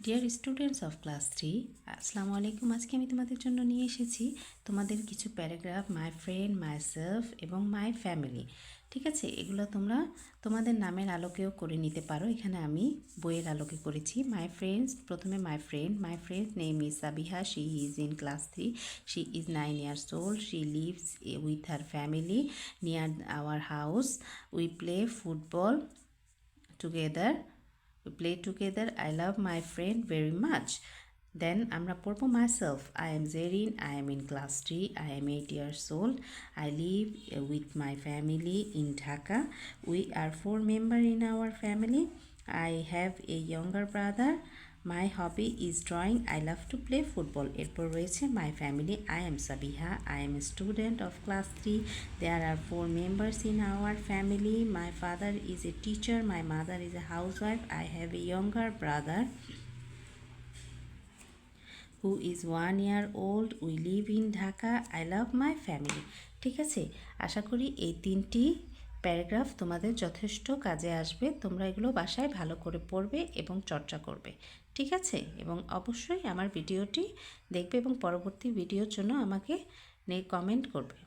Dear students of class 3, আসসালামু আলাইকুম। আজকে আমি তোমাদের জন্য নিয়ে এসেছি তোমাদের কিছু paragraph, my friend, my self এবং মাই ফ্যামিলি। ঠিক আছে, এগুলো তোমরা তোমাদের নামের আলোকেও করে নিতে পারো। এখানে আমি বইয়ের আলোকে করেছি। প্রথমে my friends name is Sabiha, she is in class 3, she is 9 years old, she lives with her family near our house, we play football together, we play together, I love my friend very much. Then আমরা পড়বো myself. I am Zerin, I am in class 3, I am 8 years old, I live with my family in Dhaka. We are 4 members in our family. I have a younger brother. My hobby is drawing. I love to play football. এরপর রয়েছে my family. I am Sabiha. I am a student of class 3. There are 4 members in our family. My father is a teacher. My mother is a housewife. I have a younger brother who is 1 year old. We live in Dhaka. I love my family. ঠিক আছে, আশা করি এই 3টি paragraph তোমাদের যথেষ্ট কাজে আসবে। তোমরা এগুলো বাসায় ভালো করে পড়বে এবং চর্চা করবে। ঠিক আছে, এবং অবশ্যই আমার ভিডিওটি দেখবে এবং পরবর্তী ভিডিওর জন্য আমাকে কমেন্ট করবে।